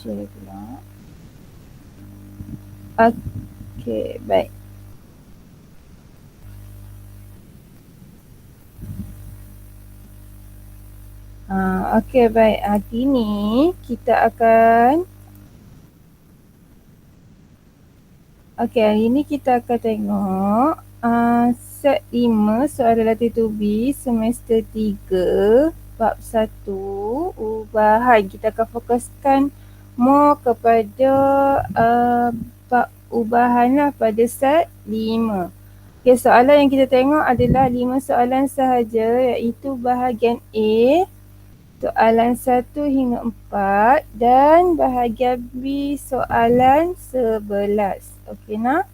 share pula. Okey, baik. Okey, baik. Hari ni kita akan tengok set 5 soalan latih to be semester 3 bab 1 ubahan. Kita akan fokuskan more kepada bab ubahan lah pada set 5. Okay, soalan yang kita tengok adalah 5 soalan sahaja, iaitu bahagian A, soalan 1 hingga 4 dan bahagian B soalan 11. Okey nak?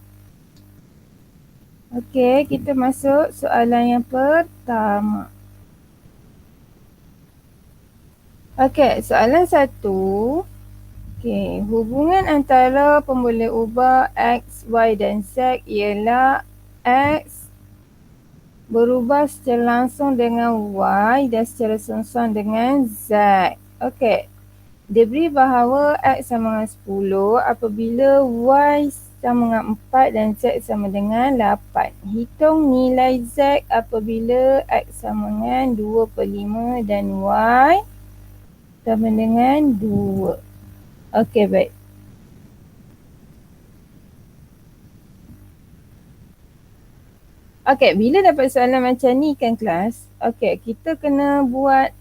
Okey, kita masuk soalan yang pertama. Okey, soalan 1. Okey, hubungan antara pemboleh ubah X, Y dan Z ialah X berubah secara langsung dengan Y dan secara songsan dengan Z. Okey, dia beri bahawa X sama dengan 10 apabila Y sama dengan 4 dan Z sama dengan 8. Hitung nilai Z apabila X sama dengan 2/5 dan Y sama dengan 2. Okey, baik. Okey, bila dapat soalan macam ni kan kelas, okey, kita kena buat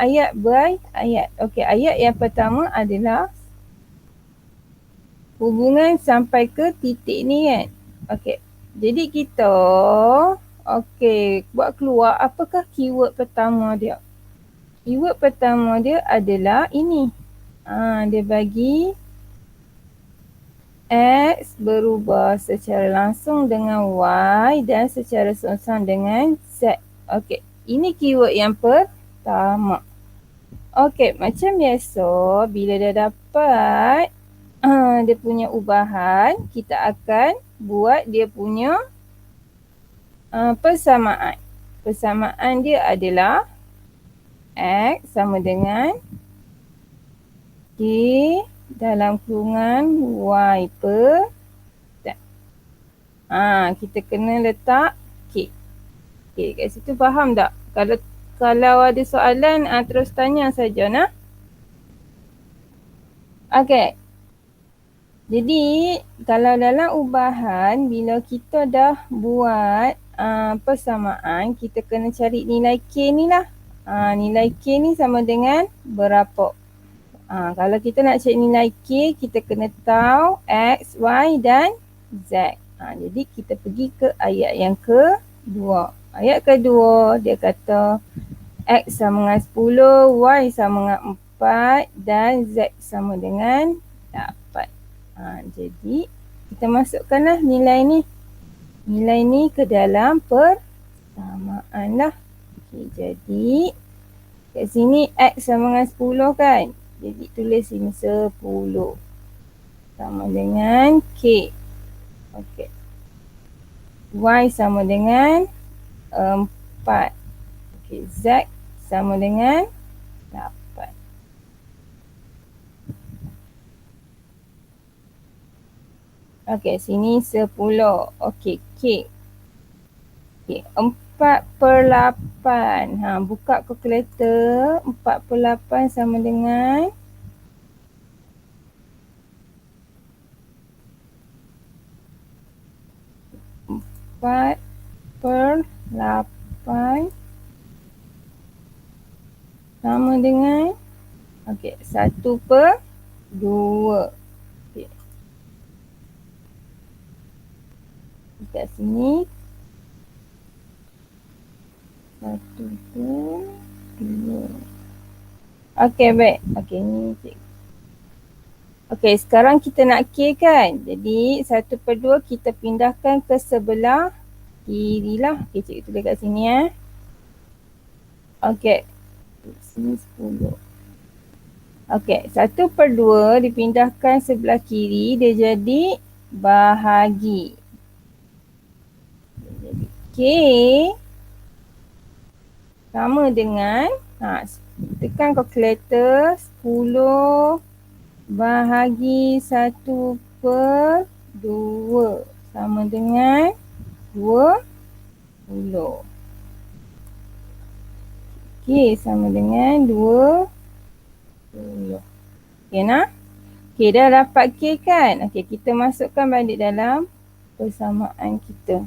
ayat by ayat. Okey, ayat yang pertama adalah hubungan sampai ke titik ni kan. Okey, jadi kita buat keluar apakah keyword pertama dia. Keyword pertama dia adalah ini. Dia bagi X berubah secara langsung dengan Y dan secara songsan dengan Z. Okey, ini keyword yang pertama. Okey, macam biasa bila dah dapat dia punya ubahan, kita akan buat dia punya persamaan. Persamaan dia adalah X sama dengan K dalam kurungan Y per Z. Kita kena letak K. Okey, kat situ faham tak? Kalau ada soalan terus tanya saja nah. Okey. Jadi kalau dalam ubahan bila kita dah buat persamaan, kita kena cari nilai K ni lah. Nilai K ni sama dengan berapa? Kalau kita nak cari nilai K, kita kena tahu X, Y dan Z. Jadi kita pergi ke ayat yang kedua. Ayat kedua dia kata X sama dengan 10, Y sama dengan 4 dan Z sama dengan 8. Jadi kita masukkanlah nilai ni. Nilai ni ke dalam persamaan lah. Okay, jadi kat sini X sama dengan 10 kan. Jadi tulis sini 10 sama dengan K. Okey. Y sama dengan 4. Okey, Z sama dengan 8. Okey, sini 10. Okey, K. Okey, 4/8. Buka kalkulator. 4/8 sama dengan 4/8 sama dengan 1/2. Okey. Kat sini 1/2. Okey, baik. Okey, ni cik. Okey, sekarang kita nak K kan. Jadi 1/2 kita pindahkan ke sebelah kiri lah. Okey, cikgu tulis kat sini Okey. Sini 10. Okey, 1/2 dipindahkan sebelah kiri, dia jadi bahagi. Jadi K sama dengan tekan kalkulator 10 bahagi 1/2 sama dengan 20. Okey, sama dengan 20. Okey nah. Okey, dah dapat K kan? Okey, kita masukkan balik dalam persamaan kita.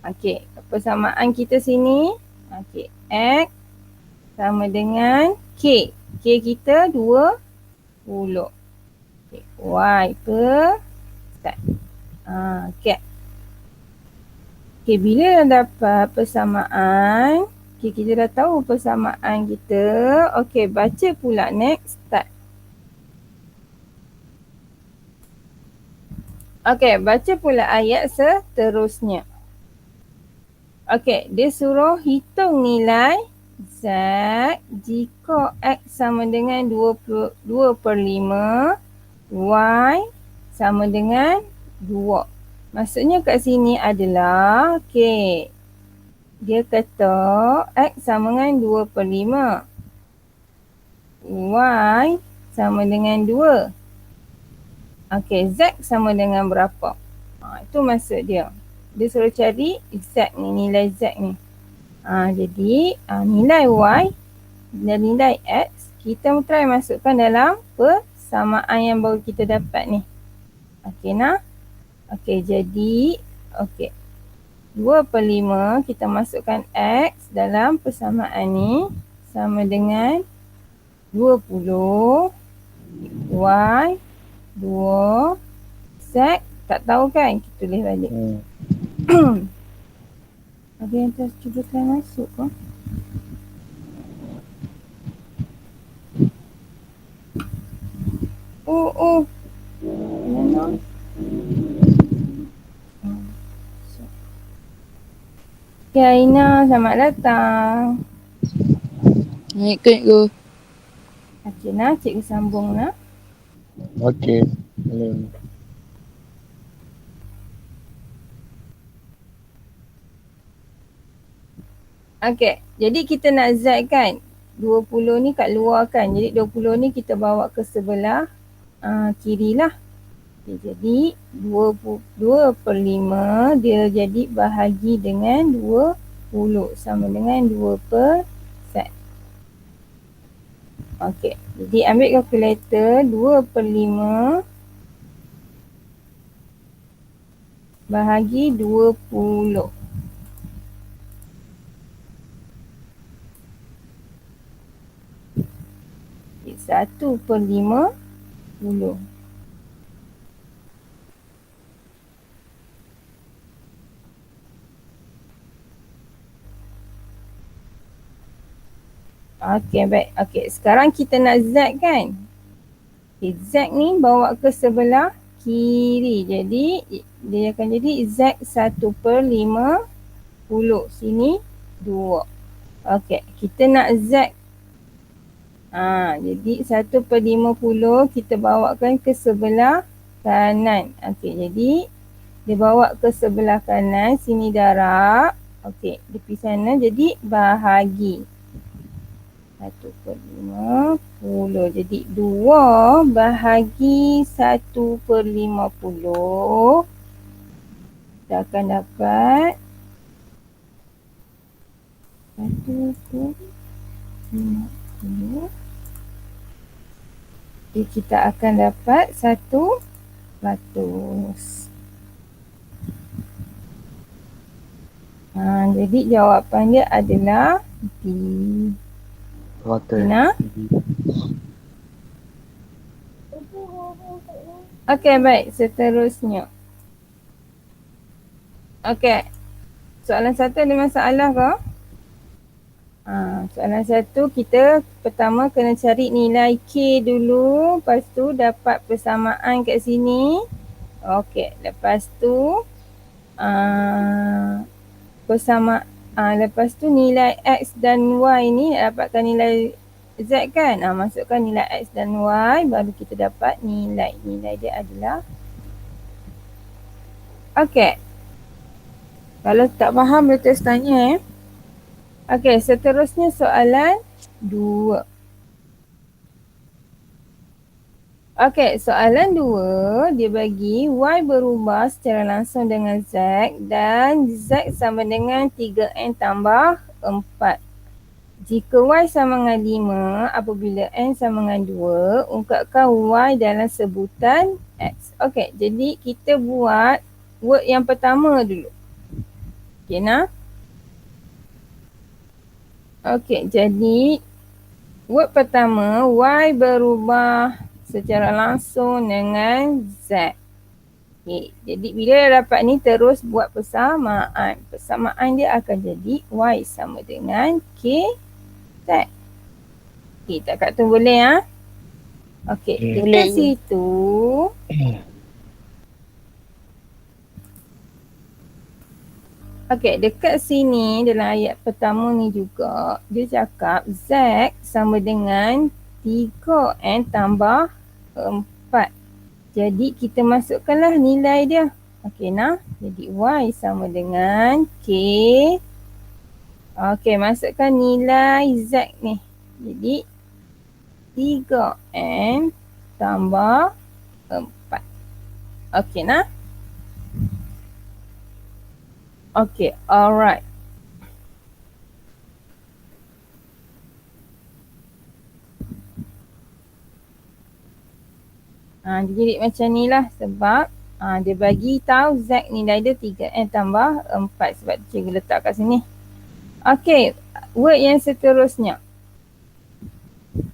Okey, persamaan kita sini. Okey, X sama dengan K. K kita 20. Okay. Y per start. Cat. Okay, bila dah dapat persamaan, okay, kita dah tahu persamaan kita. Okay, baca pula next start. Okay, baca pula ayat seterusnya. Okay, dia suruh hitung nilai Z jika X sama dengan 2/5, Y sama dengan 2. Maksudnya kat sini adalah, okay, dia kata X sama dengan 2/5. Y sama dengan 2. Okay, Z sama dengan berapa? Itu maksud dia. Dia suruh cari Z ni, nilai Z ni. Jadi nilai Y dan nilai X kita try masukkan dalam persamaan yang baru kita dapat ni. Okay nah. Okay, jadi okay, 2/5 kita masukkan X dalam persamaan ni sama dengan 20. Y 2. Z tak tahu kan? Kita tulis balik. Ada yang cuba try masuk ke? Oh. Mana? Okay, Aina, selamat datang. Assalamualaikum. Okay nah, cikgu sambung nah. Okey. Okay, jadi kita nak Z kan? 20 ni kat luar kan? Jadi 20 ni kita bawa ke sebelah kiri lah. Okay, jadi 2/5 dia jadi bahagi dengan 20 sama dengan 2/Z. Okay, jadi ambil kalkulator 2/5 bahagi 20. Okay, 1/50. Okay, baik. Okay, sekarang kita nak Z kan? Okay, Z ni bawa ke sebelah kiri. Jadi, dia akan jadi Z 1/50. Sini 2. Okay, kita nak Z. Jadi 1/50 kita bawakan ke sebelah kanan. Okay, jadi dia bawa ke sebelah kanan. Sini darab. Okay, di sana jadi bahagi. 1/50. Jadi 2 bahagi 1/50. Kita akan dapat 1/50. Jadi kita akan dapat 100. Jadi jawapan dia adalah D. Nah. Okey, baik. Seterusnya. Okey. Soalan 1 ada masalah ke? Soalan 1 kita pertama kena cari nilai K dulu. Lepas tu dapat persamaan kat sini. Okey. Lepas tu lepas tu nilai X dan Y ni nak dapatkan nilai Z kan? Masukkan nilai X dan Y baru kita dapat nilai. Nilai dia adalah okey. Kalau tak faham boleh terus tanya Okey, seterusnya soalan 2. Okey, soalan 2, dia bagi Y berubah secara langsung dengan Z dan Z sama dengan 3N tambah 4. Jika Y sama dengan 5, apabila N sama dengan 2, ungkapkan Y dalam sebutan X. Okey, jadi kita buat word yang pertama dulu. Okey, nah. Okey, jadi word pertama, Y berubah secara langsung dengan Z. Okay. Jadi bila dah dapat ni terus buat persamaan. Persamaan dia akan jadi Y sama dengan K Z. Okay, tak kat tu boleh ha? Okay, dekat situ. Okay, dekat sini dalam ayat pertama ni juga dia cakap Z sama dengan 3N tambah 4. Jadi kita masukkanlah nilai dia. Okey nah. Jadi Y sama dengan K. Okey, masukkan nilai Z ni. Jadi 3N tambah 4. Okey nah. Okey, alright. Jadi macam ni lah sebab dia bagi tahu Z nilai dia 3N tambah 4 sebab cikgu letak kat sini. Okey, word yang seterusnya.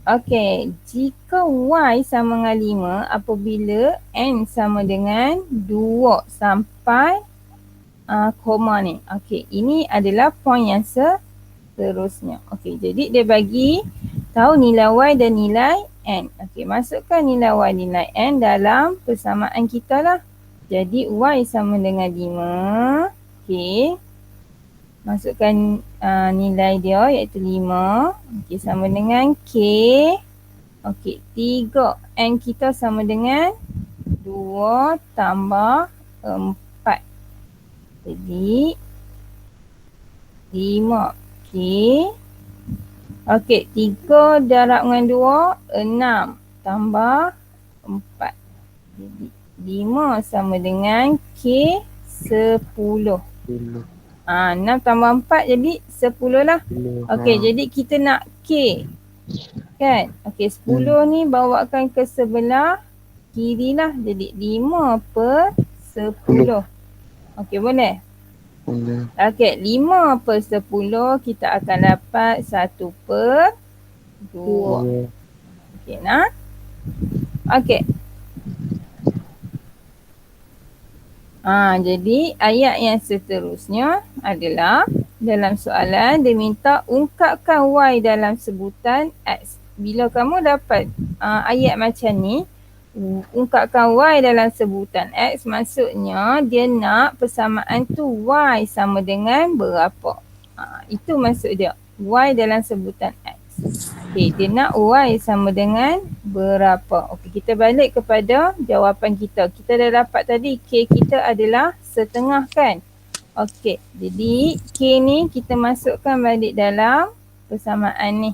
Okey, jika Y sama dengan 5 apabila N sama dengan 2 sampai koma ni. Okey, ini adalah poin yang seterusnya. Okey, jadi dia bagi tahu nilai Y dan nilai N. Okey, masukkan nilai Y nilai N dalam persamaan kita lah. Jadi Y sama dengan 5. Okey. Masukkan nilai dia iaitu 5. Okey, sama dengan K. Okey, 3. N kita sama dengan 2 tambah 4. Jadi 5K. Okey, 3 darab dengan 2, 6 tambah 4. Jadi 5 sama dengan K 10. 6 tambah 4 jadi 10 lah. Okey, jadi kita nak K. Kan? Okey, 10 ni bawakan ke sebelah kiri lah. Jadi 5 per 10. Okey, boleh? Boleh. Okey, 5 per 10 kita akan dapat 1 per 2. Okey, nah. Okey. Jadi ayat yang seterusnya adalah dalam soalan dia minta ungkapkan Y dalam sebutan X. Bila kamu dapat ayat macam ni, ungkapkan Y dalam sebutan X, maksudnya dia nak persamaan tu Y sama dengan berapa. Itu maksud dia, Y dalam sebutan X. Okay, dia nak Y sama dengan berapa. Okey, kita balik kepada jawapan kita. Kita dah dapat tadi K kita adalah setengah kan. Okey, jadi K ni kita masukkan balik dalam persamaan ni.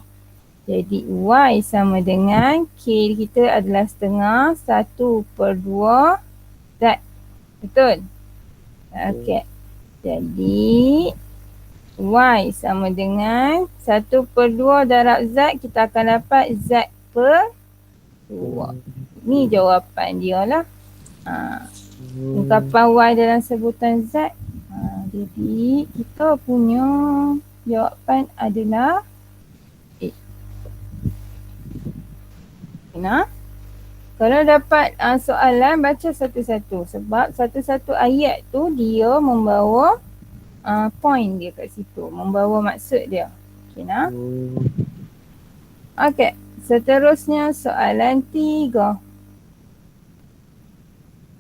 Jadi Y sama dengan K kita adalah setengah 1 per 2 Z. Betul? Okey. Jadi Y sama dengan 1 per 2 darab Z, kita akan dapat Z per 2. Ini jawapan dia lah. Ungkapan Y dalam sebutan Z. Jadi kita punya jawapan adalah A. Nah, kalau dapat soalan baca satu-satu sebab satu-satu ayat tu dia membawa point dia kat situ, membawa maksud dia. Okey nah. Okey, seterusnya soalan 3.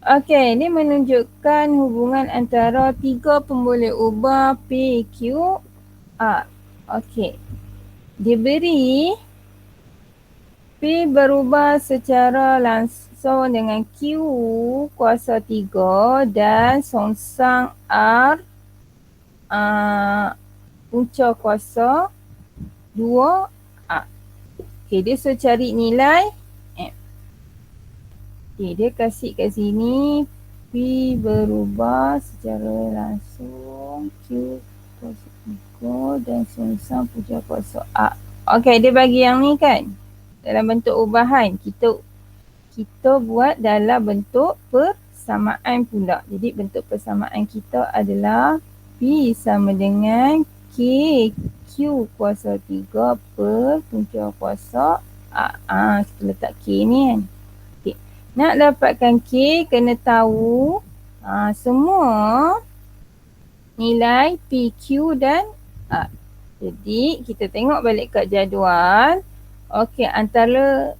Okey, ini menunjukkan hubungan antara 3 pemboleh ubah P, Q, R. Okey. Diberi P berubah secara langsung dengan Q kuasa 3 dan songsang R punca kuasa 2A. Okay, dia suruh cari nilai M. Okay, dia kasih kat sini P berubah secara langsung Q kuasa 3 dan sama punca kuasa A. Okay, dia bagi yang ni kan dalam bentuk ubahan. Kita buat dalam bentuk persamaan pula. Jadi bentuk persamaan kita adalah P sama dengan K Q kuasa 3 per punca kuasa A. Kita letak K ni kan. Okay. Nak dapatkan K, kena tahu semua nilai P, Q dan A. Jadi kita tengok balik kat jadual. Okey, antara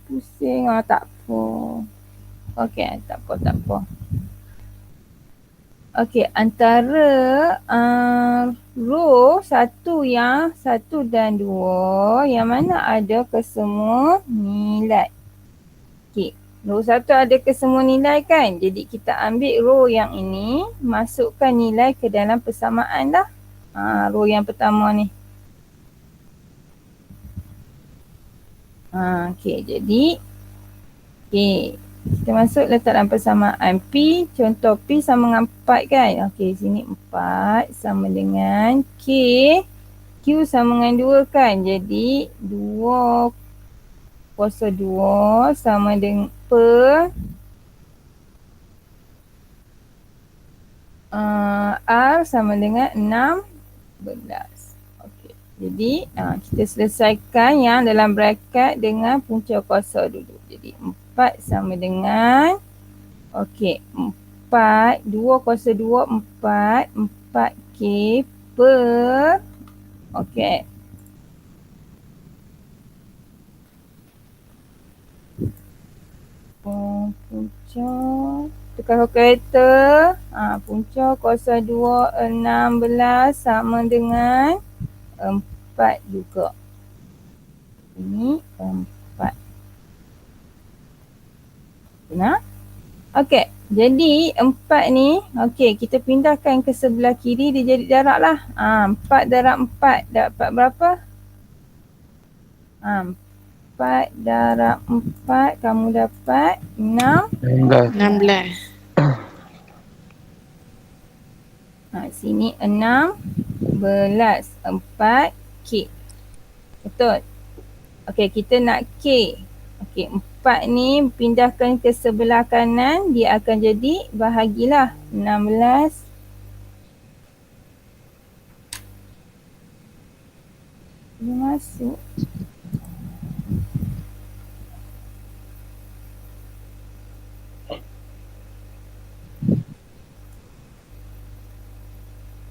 pusing tak apa. Okey, tak apa. Okey, antara row 1 dan 2 yang mana ada kesemua nilai. Okey, row 1 ada kesemua nilai kan? Jadi kita ambil row yang ini, masukkan nilai ke dalam persamaan dah. Row yang pertama ni. Okey, jadi kita masuk letak dalam persamaan P. Contoh P sama dengan 4 kan? Okey, sini 4 sama dengan K. Q sama dengan 2 kan? Jadi 2 kuasa 2 sama dengan per R sama dengan 16. Okey, jadi kita selesaikan yang dalam bracket dengan punca kuasa dulu. Jadi 4 sama dengan 4 2 kuasa 2 4 4K per punca tukar kalkulator. Punca kuasa 2 16 sama dengan 4 juga. Ini 4. Benar? Okey, jadi 4 ni kita pindahkan ke sebelah kiri, dia jadi darab lah. 4 darab 4 dapat berapa? 4 darab 4 kamu dapat 16. Sini 16 4K. Betul? Okey, kita nak K. Okey, 4 ni pindahkan ke sebelah kanan, dia akan jadi bahagilah 16. Dia masuk.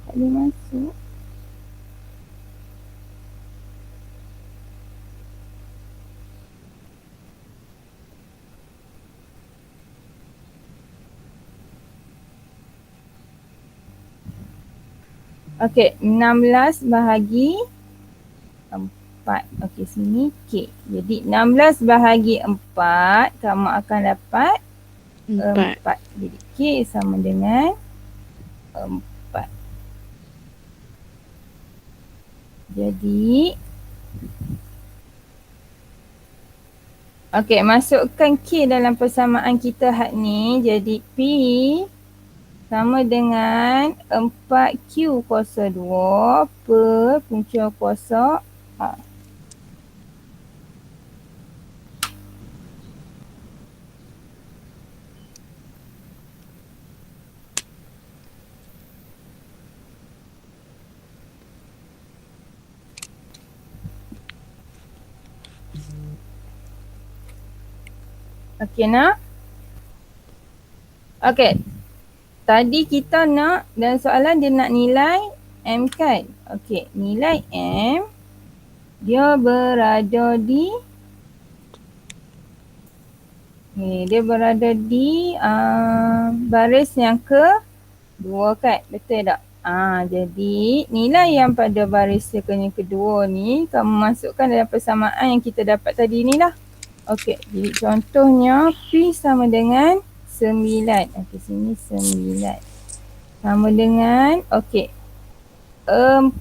Tak boleh masuk. Okey, 16 bahagi 4. Okey, sini K. Jadi 16 bahagi 4, kamu akan dapat 4. Jadi K sama dengan 4. Jadi masukkan K dalam persamaan kita had ni. Jadi P sama dengan 4Q kuasa 2 per punca kuasa A. Okey nak? Okey. Tadi kita nak, dalam soalan dia nak nilai M kan? Okey, nilai M dia berada di baris yang kedua kan? Betul tak? Jadi nilai yang pada baris yang kedua ni kamu masukkan dalam persamaan yang kita dapat tadi ni lah. Okey, jadi contohnya P sama dengan 9. Okey, sini 9. Sama dengan, okey, 4.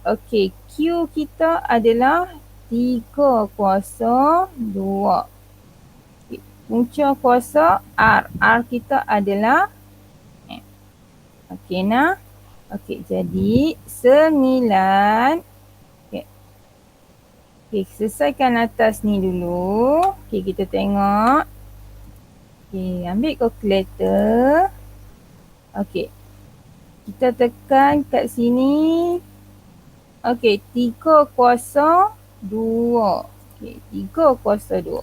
Okey, Q kita adalah 3/2. Okay. Punca kuasa R. R kita adalah M. Okey nah. Okey, jadi 9. Okey. Okey, selesaikan atas ni dulu. Okey, kita tengok. Okey, ambil kalkulator. Okey. Kita tekan kat sini. Okey, 3/2. Okey, 3/2.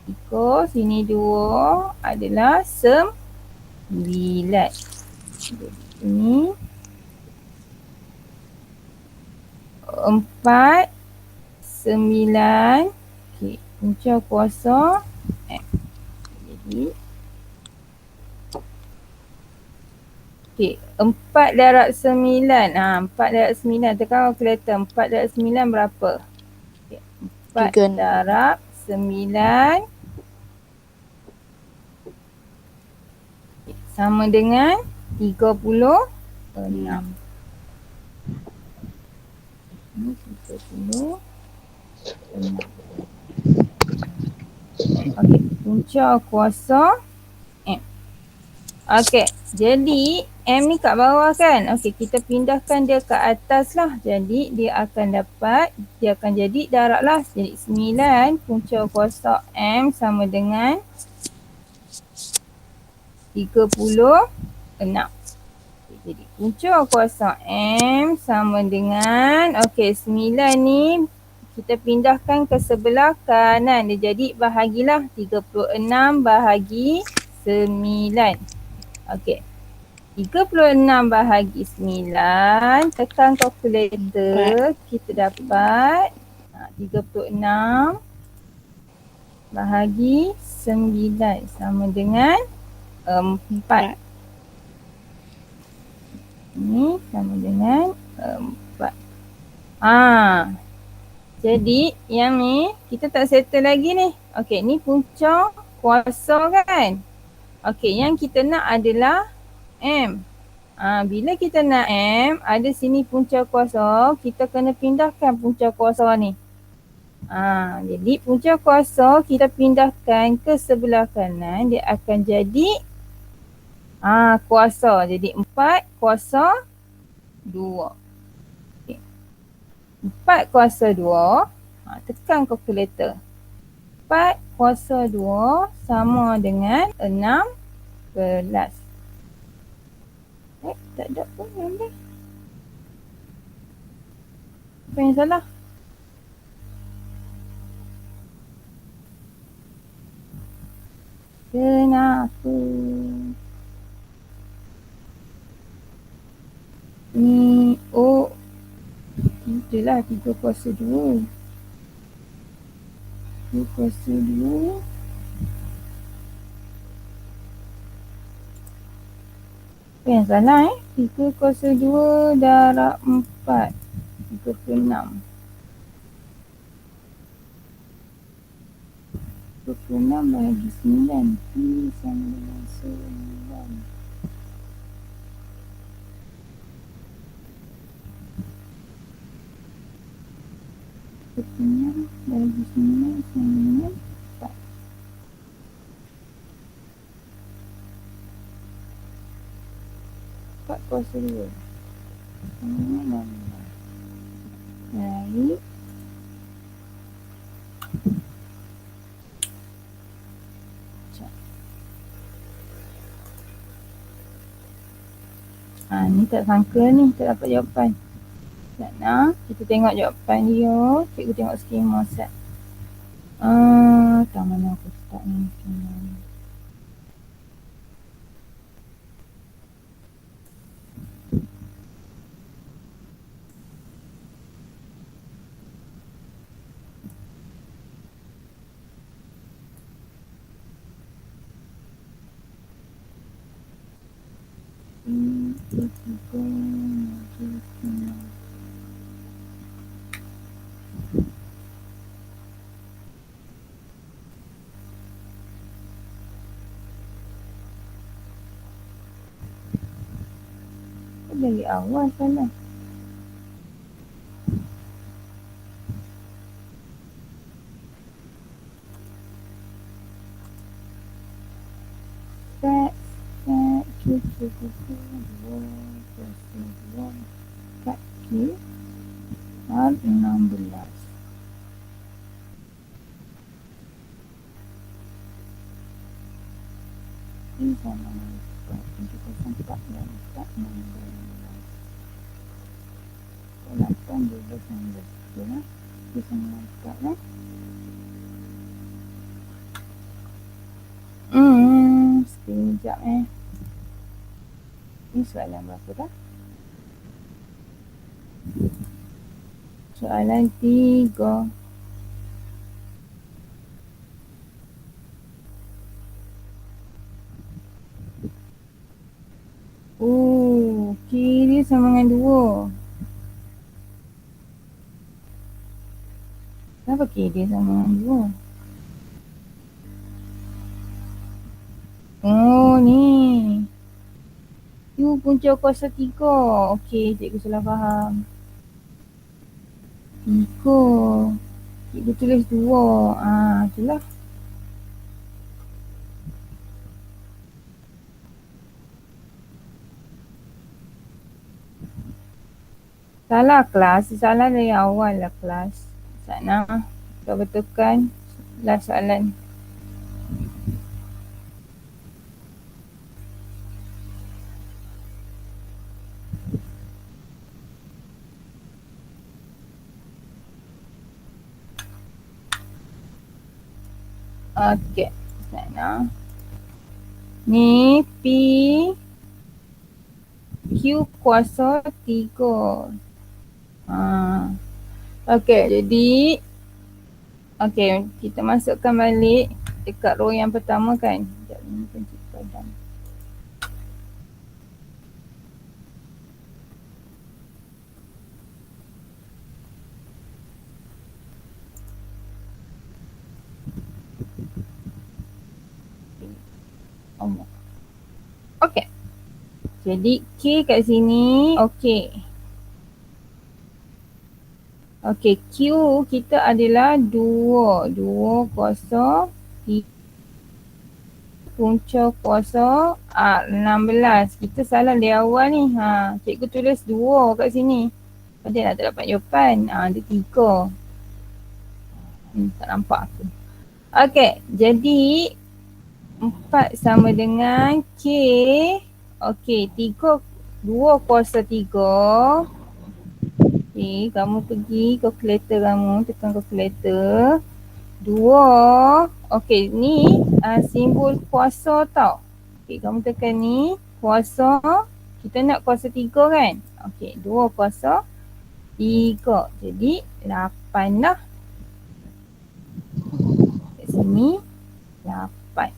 3, sini 2 adalah 9. Jadi ini 4, 9. Okey, punca kuasa M. Jadi okey, 4 darab 9. 4 darab 9. Tekan kalkulator. 4 darab 9 berapa? Okay. 4 36. darab 9. Okay. Sama dengan 36. Ini 36. Okey, punca kuasa M. Okey, jadi M ni kat bawah kan? Okey, kita pindahkan dia ke atas lah. Jadi dia akan jadi darab lah. Jadi 9 punca kuasa M sama dengan 36. Jadi punca kuasa M sama dengan, okey, 9 ni kita pindahkan ke sebelah kanan. Dia jadi bahagilah 36 bahagi 9. Okey. 36 bahagi 9. Tekan kalkulator. Kita dapat 36 bahagi 9 sama dengan 4. Ini sama dengan 4. Jadi yang ni kita tak settle lagi ni. Okey, ni punca kuasa kan. Okey, yang kita nak adalah M. Bila kita nak M, ada sini punca kuasa, kita kena pindahkan punca kuasa ni. Jadi punca kuasa kita pindahkan ke sebelah kanan, dia akan jadi kuasa. Jadi 4 kuasa 2. Okay. 4 kuasa 2. Tekan kalkulator. 4 kuasa 2 sama dengan 16. Tak ada pun nombor. Apa yang salah? Kenapa? Ni, itulah 3 kuasa 2. 3 kuasa 2. Apa yang salah 3 kuasa 2 darab 4. 36. 36 bahagi 9. P sama dengan 9. 36 bahagi 9 sama dengan 4. 4 kuasa 2. Sama dengan 16. Baik. Ni tak sangka ni, tak dapat jawapan. Sekejap nak, kita tengok jawapan dia. Cikgu tengok skema set. Tak mana aku start ni. Dari awal salah. Set, cucu, dua, kuasa dua, kat Q, R 16. Ini sama dengan 4, 4 dan 4, 16. 8, 12, 19. Okey lah. Kita sama 4 lah. Sekejap Ini soalan berapa dah? Soalan 3. Kiri sama dengan 2. Kenapa kiri sama dengan 2? Oh, ni. U punca kuasa 3. Okey, cikgu salah faham. 3. Cikgu tulis 2. Itulah. Salah kelas. Salah dari awal lah kelas. Sana. Kita betulkan. Last soalan. Okey. Sana. Ni P Q kuasa 3. Okey, jadi kita masukkan balik dekat row yang pertama kan. Sekejap ni kunci padam. Okey. Jadi K kat sini okey. Okey, Q kita adalah 2. 2 kuasa 3 punca kuasa 16. Kita salah di awal ni. Cikgu tulis 2 kat sini. Padahal tak dapat jawapan. Ada 3. Tak nampak aku. Okey, jadi 4 sama dengan K. Okey, 3, 2 kuasa 3. Okey, kamu pergi kalkulator kamu, tekan kalkulator. 2. Okey, ni simbol kuasa tau. Okey, kamu tekan ni, kuasa. Kita nak kuasa 3 kan? Okey, 2 kuasa 3. Jadi 8 lah. Kat sini 8.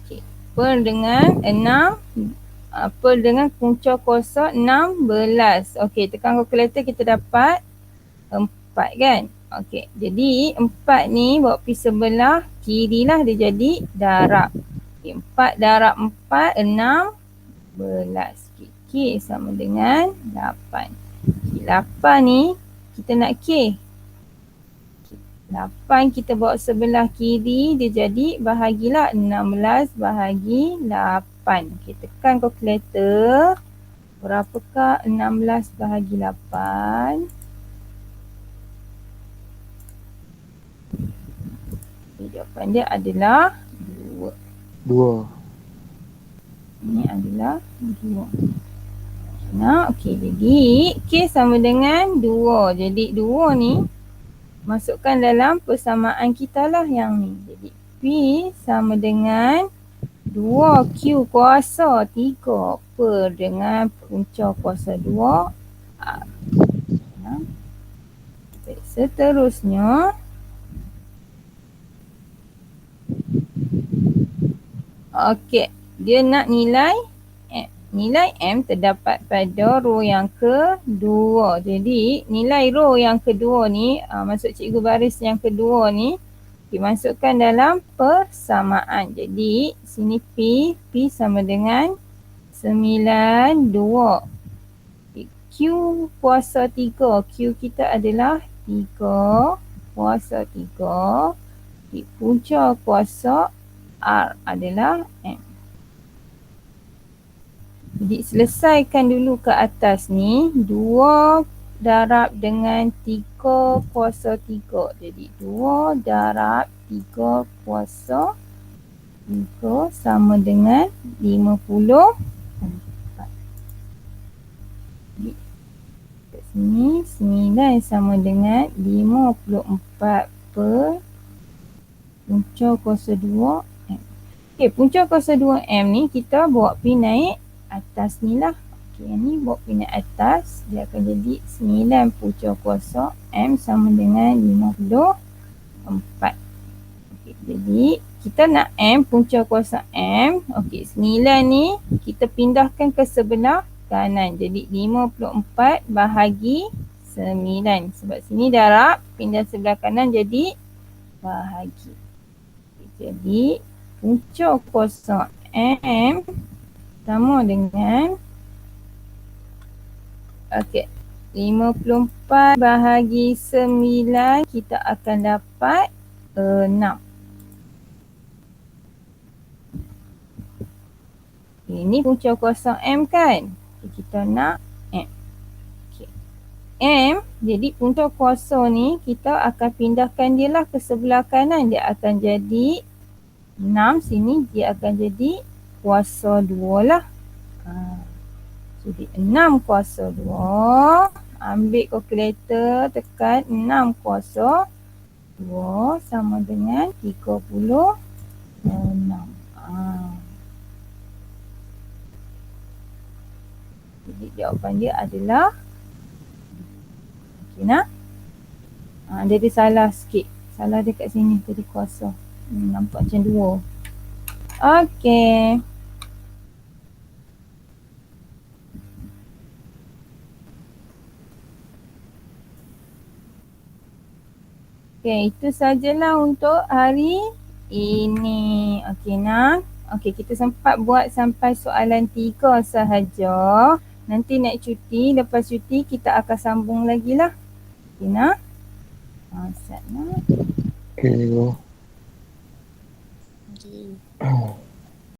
Okey, per dengan 6. Per dengan punca kuasa 16. Okey, tekan kalkulator kita dapat 4 kan? Okey, jadi 4 ni bawa pergi sebelah kiri lah, dia jadi darab. Okay, 4 darab 4, 16. K sama dengan 8. Okay, 8 ni kita nak K. 8 kita bawa sebelah kiri, dia jadi bahagilah 16 bahagi 8. Okay, tekan kalkulator. Berapakah 16 bahagi 8? Okay, jawapan dia adalah 2. 2. Ini adalah 2. Okey, jadi K sama dengan 2. Jadi 2 ni masukkan dalam persamaan kita lah yang ni. Jadi P sama dengan 2Q kuasa 3 per dengan punca kuasa 2 R. Seterusnya, okey, dia nak nilai M. Nilai M terdapat pada row yang kedua. Jadi nilai row yang kedua ni, maksud cikgu baris yang kedua ni, dimasukkan dalam persamaan. Jadi sini P sama dengan 9, 2. Q kuasa 3. Q kita adalah 3 kuasa 3. Punca kuasa R adalah M. Jadi selesaikan dulu ke atas ni. 2 darab dengan 3 kuasa 3. Jadi 2 darab 3 kuasa 3 sama dengan 50. Jadi kat sini 9 sama dengan 54 per punca kuasa 2 M. Okey, punca kuasa 2 M ni kita bawa pergi naik atas ni lah. Okey, yang ni bawa pergi naik atas. Dia akan jadi 9 punca kuasa M sama dengan 54. Okey, jadi kita nak M, punca kuasa M. Okey, 9 ni kita pindahkan ke sebelah kanan. Jadi 54 bahagi 9. Sebab sini darab, pindah sebelah kanan jadi bahagi. Okey, jadi punca kuasa M sama dengan 54 bahagi 9 kita akan dapat 6. Ini punca kuasa M kan? Kita nak M. Okay. M, jadi punca kuasa ni kita akan pindahkan dia lah ke sebelah kanan. Dia akan jadi 6 sini, dia akan jadi kuasa 2 lah. Jadi 6 kuasa 2. Ambil kalkulator, tekan 6 kuasa 2 sama dengan 36. Jadi jawapan dia adalah okey nak? Dia ada salah sikit. Salah dekat sini tadi kuasa. Nampak macam 2. Okey. Okey, itu sajalah untuk hari ini. Okey nak? Okey, kita sempat buat sampai soalan 3 sahaja. Nanti naik cuti, lepas cuti kita akan sambung lagi lah. Okey nak? Start nak. Okay. Okay.